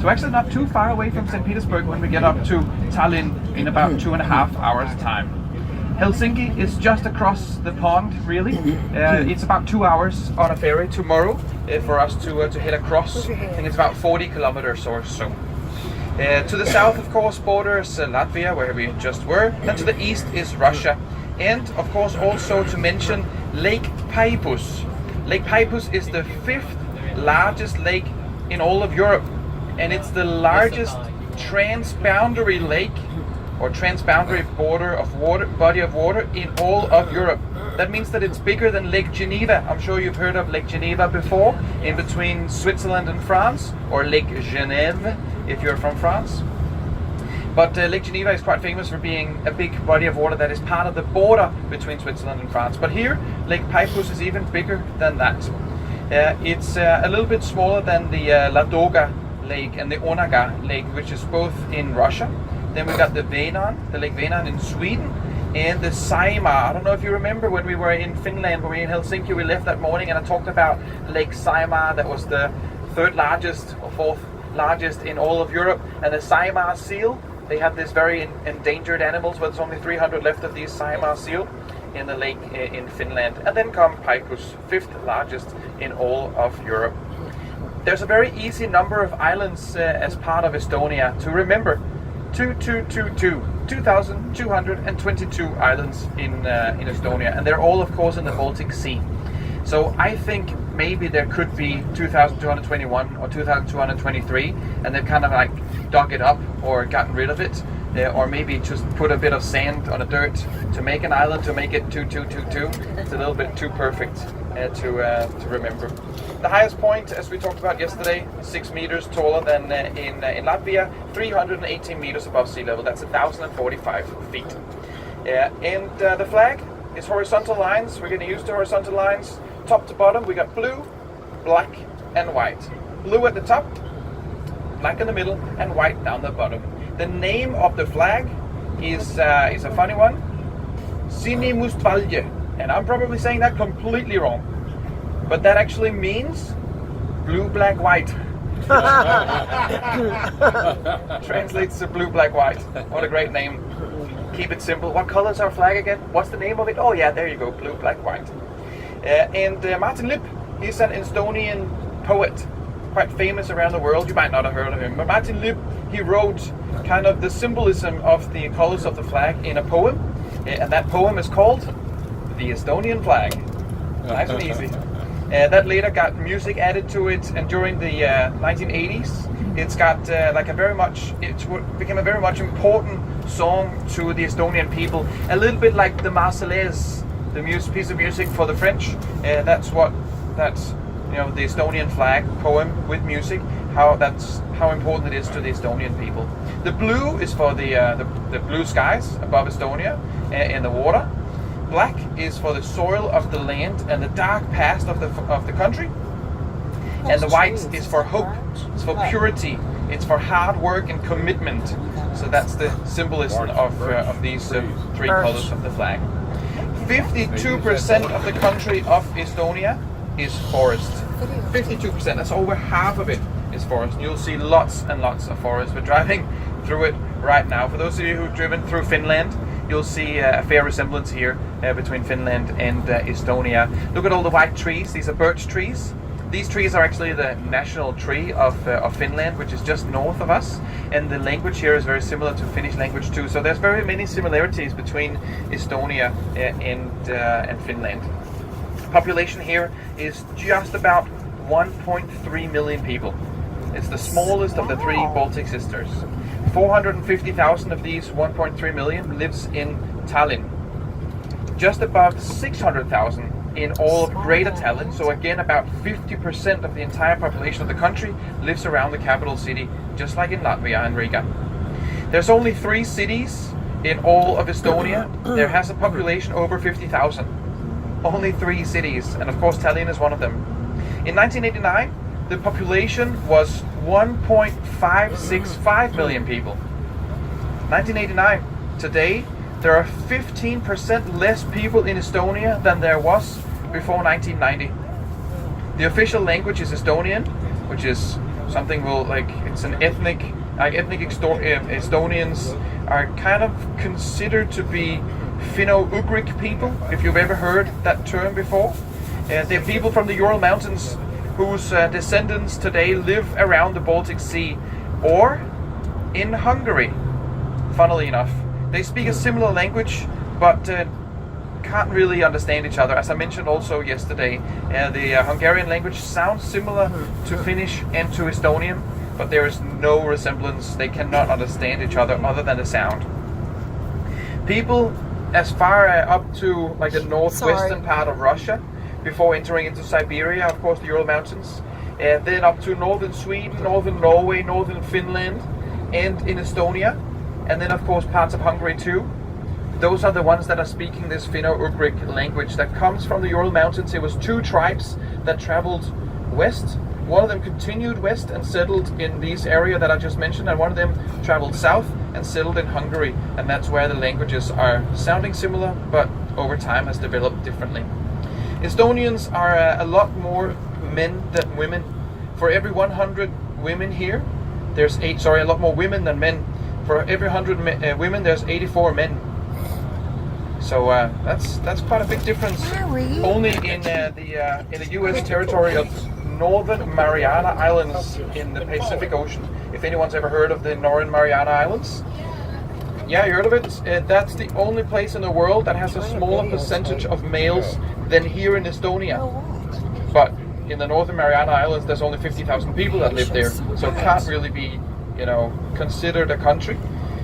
So actually not too far away from St. Petersburg when we get up to Tallinn in about 2.5 hours time. Helsinki is just across the pond, really. It's about 2 hours on a ferry tomorrow for us to head across. I think it's about 40 kilometers or so. To the south, of course, borders Latvia, where we just were, and to the east is Russia. And of course also to mention Lake Peipus. Lake Peipus is the 5th largest lake in all of Europe, and it's the largest transboundary lake or transboundary body of water in all of Europe. That means that it's bigger than Lake Geneva. I'm sure you've heard of Lake Geneva before, in between Switzerland and France, or Lake Genève if you're from France. But Lake Geneva is quite famous for being a big body of water that is part of the border between Switzerland and France. But here, Lake Peipus is even bigger than that. It's a little bit smaller than the Ladoga Lake and the Onaga Lake, which is both in Russia. Then we got the Lake Vänern in Sweden, and the Saimaa. I don't know if you remember when we were in Finland, when we were in Helsinki, we left that morning and I talked about Lake Saimaa, that was the 3rd largest or 4th largest in all of Europe. And the Saimaa seal, they have this very endangered animals, but there's only 300 left of these Saimaa seal in the lake in Finland. And then come Peipus, 5th largest in all of Europe. There's a very easy number of islands as part of Estonia to remember. 2,222 islands in Estonia, and they're all of course in the Baltic Sea. So I think maybe there could be 2,221 or 2,223, and they've kind of like dug it up or gotten rid of it, or maybe just put a bit of sand on the dirt to make an island, to make it 2,222. It's a little bit too perfect to remember. The highest point, as we talked about yesterday, 6 meters taller than in Latvia, 318 meters above sea level. That's 1,045 feet. And the flag is horizontal lines. We're getting used to horizontal lines. Top to bottom, we got blue, black, and white. Blue at the top, black in the middle, and white down the bottom. The name of the flag is a funny one, Sinimustvalje, and I'm probably saying that completely wrong, but that actually means blue, black, white. Translates to blue, black, white. What a great name. Keep it simple. What color is our flag again? What's the name of it? Oh yeah, there you go, blue, black, white. And Martin Lipp, he's an Estonian poet, quite famous around the world. You might not have heard of him, but Martin Lipp, he wrote kind of the symbolism of the colors of the flag in a poem, and that poem is called The Estonian Flag. Nice and easy. That later got music added to it, and during the 1980s, it's got became a very much important song to the Estonian people. A little bit like the Marseillaise, the piece of music for the French. That's the Estonian flag poem with music. How important it is to the Estonian people. The blue is for the blue skies above Estonia and the water. Black is for the soil of the land and the dark past of the country. And the white is for hope. It's for purity. It's for hard work and commitment. So that's the symbolism of these 3 colors of the flag. 52% of the country of Estonia is forest. 52%. That's over half of it is forest. You'll see lots and lots of forest. We're driving through it right now. For those of you who've driven through Finland, you'll see a fair resemblance here between Finland and Estonia. Look at all the white trees. These are birch trees. These trees are actually the national tree of Finland, which is just north of us. And the language here is very similar to Finnish language too. So there's very many similarities between Estonia and Finland. Population here is just about 1.3 million people. It's the smallest of the 3 Baltic sisters. 450,000 of these 1.3 million lives in Tallinn. Just above 600,000 in all of Greater Tallinn, so again about 50% of the entire population of the country lives around the capital city, just like in Latvia and Riga. There's only 3 cities in all of Estonia. There has a population over 50,000. Only 3 cities, and of course Tallinn is one of them. In 1989, the population was 1.565 million people. 1989. Today, there are 15% less people in Estonia than there was before 1990. The official language is Estonian, which is something will it's an ethnic Estonians are kind of considered to be Finno-Ugric people, if you've ever heard that term before. They're people from the Ural Mountains whose descendants today live around the Baltic Sea or in Hungary, funnily enough. They speak a similar language, but can't really understand each other. As I mentioned also yesterday, the Hungarian language sounds similar to Finnish and to Estonian, but there is no resemblance. They cannot understand each other than the sound. People as far up to the northwestern part of Russia, before entering into Siberia, of course the Ural Mountains, then up to northern Sweden, northern Norway, northern Finland, and in Estonia, and then of course parts of Hungary too. Those are the ones that are speaking this Finno-Ugric language that comes from the Ural Mountains. It was two tribes that traveled west. One of them continued west and settled in this area that I just mentioned, and one of them traveled south and settled in Hungary, and that's where the languages are sounding similar, but over time has developed differently. Estonians are a lot more men than women. For every 100 women here, there's a lot more women than men. For every 100 women, there's 84 men. So that's quite a big difference. Only in the U.S. territory of Northern Mariana Islands in the Pacific Ocean. If anyone's ever heard of the Northern Mariana Islands, yeah, you heard of it. That's the only place in the world that has a smaller percentage of males than here in Estonia. But in the Northern Mariana Islands, there's only 50,000 people that live there, so it can't really be, considered a country.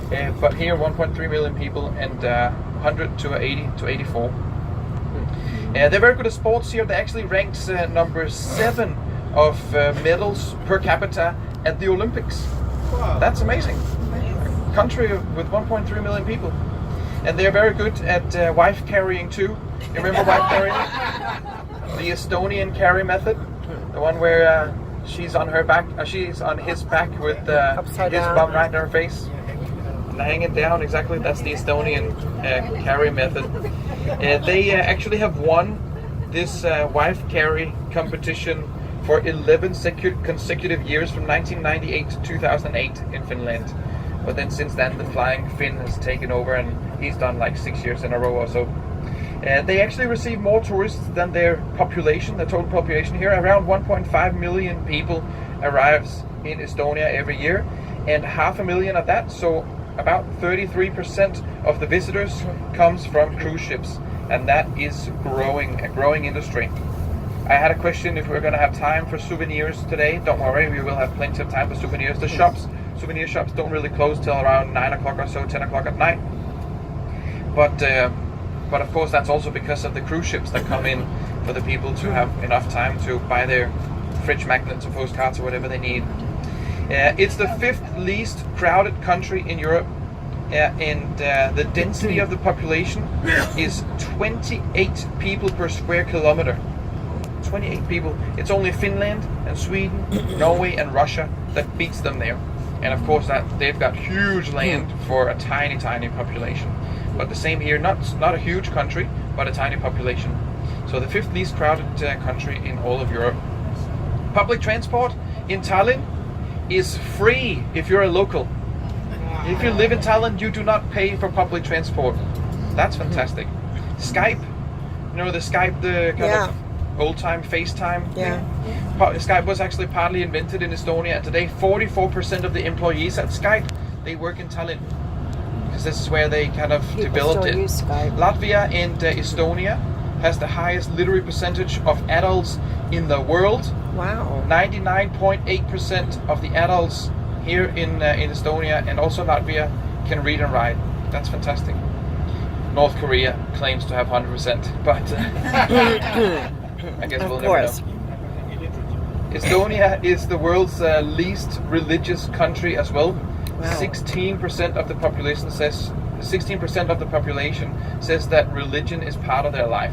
But here, 1.3 million people and 100 to 80 to 84. They're very good at sports here. They actually ranked number 7 of medals per capita at the Olympics. Wow. That's amazing. A country with 1.3 million people. And they're very good at wife carrying too. You remember wife carrying? The Estonian carry method. The one where she's on her back, she's on his back with his bum right in her face. Hanging down, exactly. That's the Estonian carry method. They actually have won this wife carry competition for 11 consecutive years from 1998 to 2008 in Finland. But then since then the flying Finn has taken over and he's done 6 years in a row or so. They actually receive more tourists than their population, the total population here. Around 1.5 million people arrives in Estonia every year, and 500,000 of that, so about 33% of the visitors comes from cruise ships, and that is a growing industry. I had a question if we're going to have time for souvenirs today. Don't worry, we will have plenty of time for souvenirs. The souvenir shops don't really close till around 9 o'clock or so, 10 o'clock at night. But of course that's also because of the cruise ships that come in for the people to have enough time to buy their fridge magnets or postcards or whatever they need. It's the 5th least crowded country in Europe, and the density of the population is 28 people per square kilometer. 28 people. It's only Finland and Sweden, Norway and Russia that beats them there. And of course that they've got huge land for a tiny population. But the same here, not a huge country, but a tiny population. So the 5th least crowded country in all of Europe. Public transport in Tallinn is free if you're a local. If you live in Tallinn, you do not pay for public transport. That's fantastic. Skype, the Skype, the kind of old-time FaceTime thing. Skype was actually partly invented in Estonia, and today 44% of the employees at Skype, they work in Tallinn. Because this is where they kind of developed it. Latvia and Estonia has the highest literary percentage of adults in the world. Wow. 99.8% of the adults here in Estonia and also Latvia can read and write. That's fantastic. North Korea claims to have 100%, but I guess we'll never know. Estonia is the world's least religious country as well. Wow. 16% of the population says that religion is part of their life.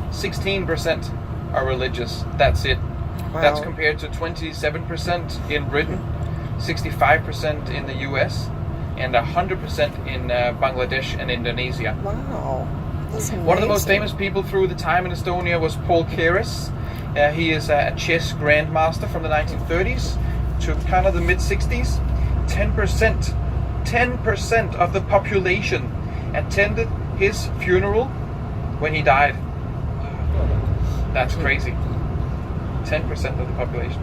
16% are religious. That's it. Wow. That's compared to 27% in Britain, 65% in the US, and 100% in Bangladesh and Indonesia. Wow. That's amazing. One of the most famous people through the time in Estonia was Paul Keres. He is a chess grandmaster from the 1930s. to kind of the mid-60s, 10% of the population attended his funeral when he died. That's crazy. 10% of the population.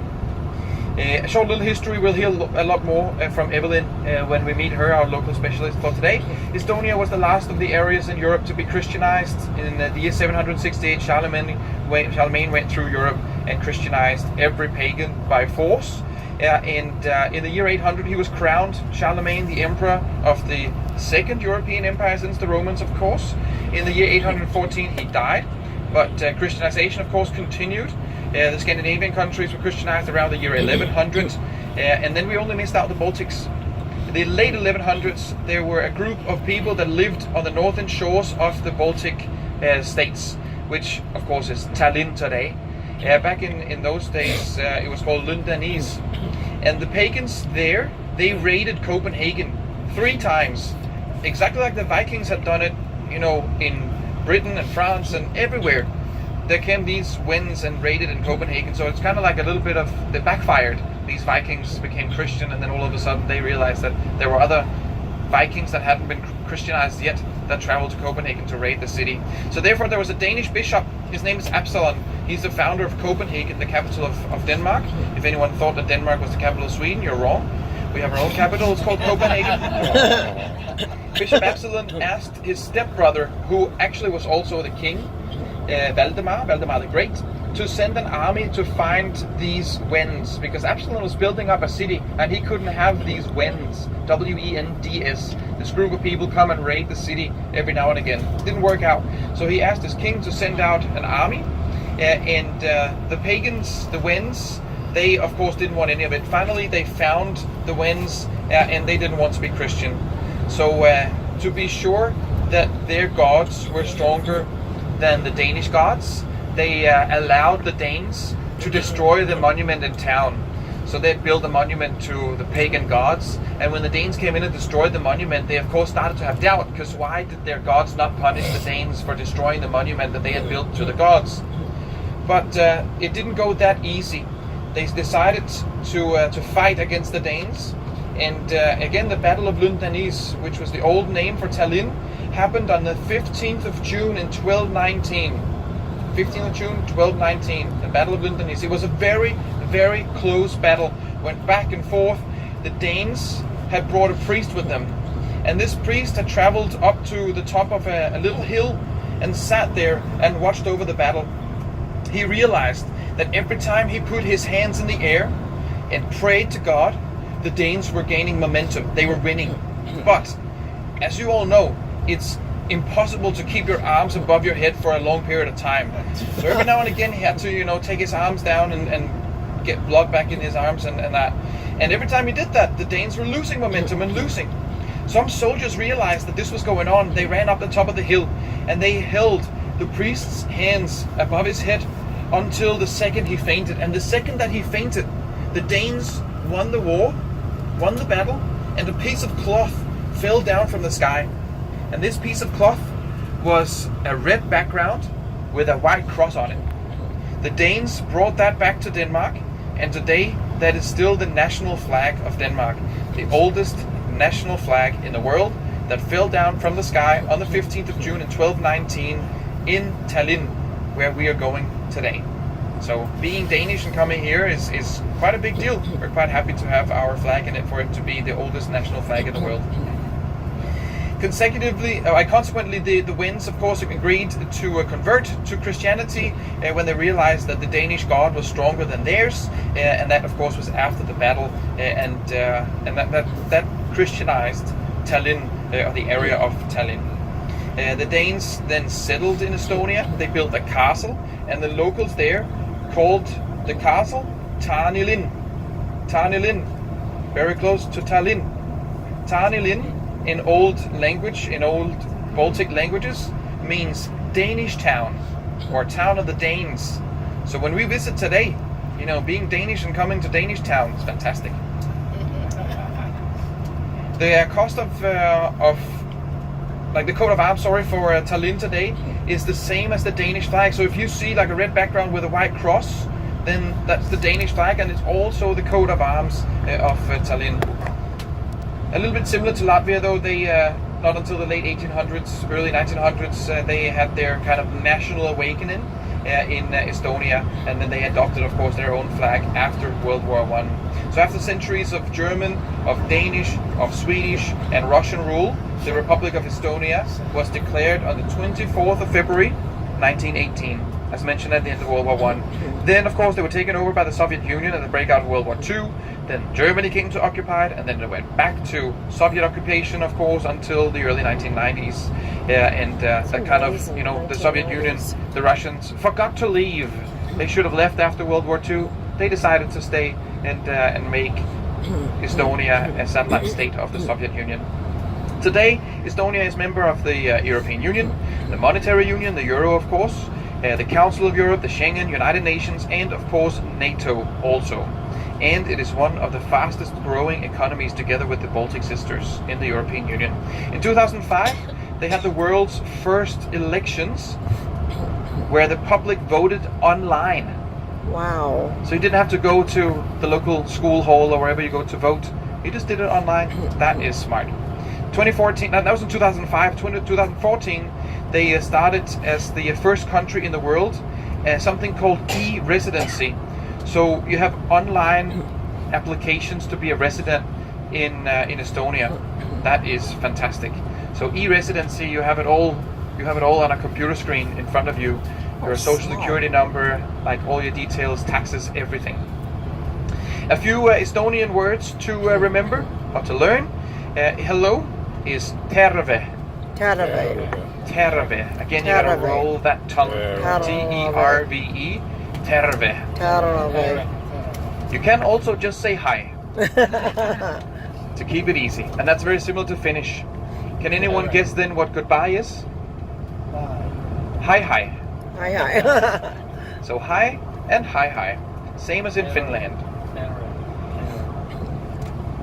A short little history. We'll hear a lot more from Evelyn when we meet her, our local specialist for today. Estonia was the last of the areas in Europe to be Christianized. In the year 768, Charlemagne went through Europe and Christianized every pagan by force. In the year 800, he was crowned Charlemagne, the emperor of the second European empire since the Romans, of course. In the year 814, he died, but Christianization, of course, continued. The Scandinavian countries were Christianized around the year 1100, and then we only missed out the Baltics. In the late 1100s, there were a group of people that lived on the northern shores of the Baltic states, which, of course, is Tallinn today. Back in those days, it was called Lundanese. And the pagans there, they raided Copenhagen 3 times, exactly like the Vikings had done it, in Britain and France and everywhere. There came these Wends and raided in Copenhagen, so it's kind of like a little bit of, they backfired. These Vikings became Christian, and then all of a sudden they realized that there were other Vikings that hadn't been Christianized yet that traveled to Copenhagen to raid the city. So therefore there was a Danish bishop, his name is Absalon. He's the founder of Copenhagen, the capital of Denmark. If anyone thought that Denmark was the capital of Sweden, you're wrong. We have our own capital, it's called Copenhagen. Bishop Absalon asked his stepbrother, who actually was also the king, Valdemar the Great, to send an army to find these Wends, because Absalon was building up a city and he couldn't have these Wends, W-E-N-D-S, this group of people come and raid the city every now and again. It didn't work out, so he asked his king to send out an army, and the pagans, the Wends, they of course didn't want any of it. Finally they found the Wends and they didn't want to be Christian. So to be sure that their gods were stronger than the Danish gods, they allowed the Danes to destroy the monument in town. So they built a monument to the pagan gods, and when the Danes came in and destroyed the monument, they of course started to have doubt, because why did their gods not punish the Danes for destroying the monument that they had built to the gods? But it didn't go that easy. They decided to fight against the Danes, and again the Battle of Lundanese, which was the old name for Tallinn, happened on the 15th of June in 1219. 15th of June 1219, the Battle of Lundanese. It was a very, very close battle. Went back and forth. The Danes had brought a priest with them, and this priest had traveled up to the top of a little hill and sat there and watched over the battle. He realized that every time he put his hands in the air and prayed to God, the Danes were gaining momentum. They were winning. But as you all know, it's impossible to keep your arms above your head for a long period of time. So every now and again he had to, take his arms down and get blood back in his arms and that. And every time he did that, the Danes were losing momentum and losing. Some soldiers realized that this was going on. They ran up the top of the hill and they held the priest's hands above his head until the second he fainted. And the second that he fainted, the Danes won the war, won the battle, and a piece of cloth fell down from the sky. And this piece of cloth was a red background with a white cross on it. The Danes brought that back to Denmark, and today that is still the national flag of Denmark, the oldest national flag in the world, that fell down from the sky on the 15th of June in 1219 in Tallinn, where we are going today. So being Danish and coming here is quite a big deal. We're quite happy to have our flag in it, for it to be the oldest national flag in the world. Consequently, the Wends, of course, agreed to convert to Christianity when they realized that the Danish God was stronger than theirs, and that, of course, was after the battle, and that Christianized Tallinn, or the area of Tallinn. The Danes then settled in Estonia. They built a castle, and the locals there called the castle Tarnilin. Tarnilin, very close to Tallinn. Tarnilin, in old Baltic languages, means Danish town, or town of the Danes. So when we visit today, being Danish and coming to Danish town is fantastic. The cost of the coat of arms, for Tallinn today is the same as the Danish flag. So if you see like a red background with a white cross, then that's the Danish flag, and it's also the coat of arms of Tallinn. A little bit similar to Latvia, though. They not until the late 1800s, early 1900s, they had their kind of national awakening in Estonia, and then they adopted, of course, their own flag after World War I. So after centuries of German, of Danish, of Swedish and Russian rule, the Republic of Estonia was declared on the 24th of February 1918, as mentioned at the end of World War I. Then, of course, they were taken over by the Soviet Union at the breakout of World War II. Then Germany came to occupy it, and then it went back to Soviet occupation, of course, until the early 1990s. That kind of, the Soviet Union, the Russians forgot to leave. They should have left after World War II. They decided to stay and make Estonia a satellite state of the Soviet Union. Today, Estonia is member of the European Union, the Monetary Union, the Euro, of course, the Council of Europe, the Schengen, United Nations, and of course NATO also. And it is one of the fastest growing economies together with the Baltic sisters in the European Union. In 2005, they had the world's first elections where the public voted online. Wow. So you didn't have to go to the local school hall or wherever you go to vote. You just did it online. That is smart. 2014, that was in 2005. 2014, they started as the first country in the world something called e-residency. So you have online applications to be a resident in Estonia. That is fantastic. So e-residency, you have it all on a computer screen in front of you. Your social security number, like all your details, taxes, everything. A few Estonian words to remember or to learn. Hello is terve. Terve. Terve. Again, you gotta roll that tongue. T-E-R-V-E. Terve. Terve. You can also just say hi to keep it easy, and that's very similar to Finnish. Can anyone guess then what goodbye is? Hi hi. Hi hi. So hi and hi hi, same as in Finland.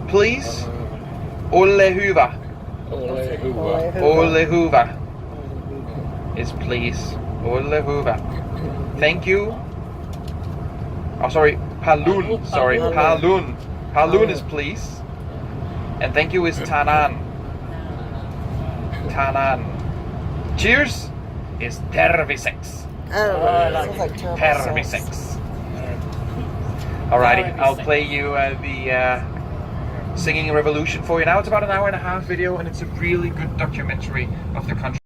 Please, ole hyvä. Ole hyvä is please. Ole hyvä. Thank you. Oh, sorry, palun. Sorry, palun. Palun is please. And thank you is tanan. Tanan. Cheers is tervisex. Sounds like Tervisex. Alrighty, I'll play you the Singing Revolution for you now. It's about an hour and a half video, and it's a really good documentary of the country.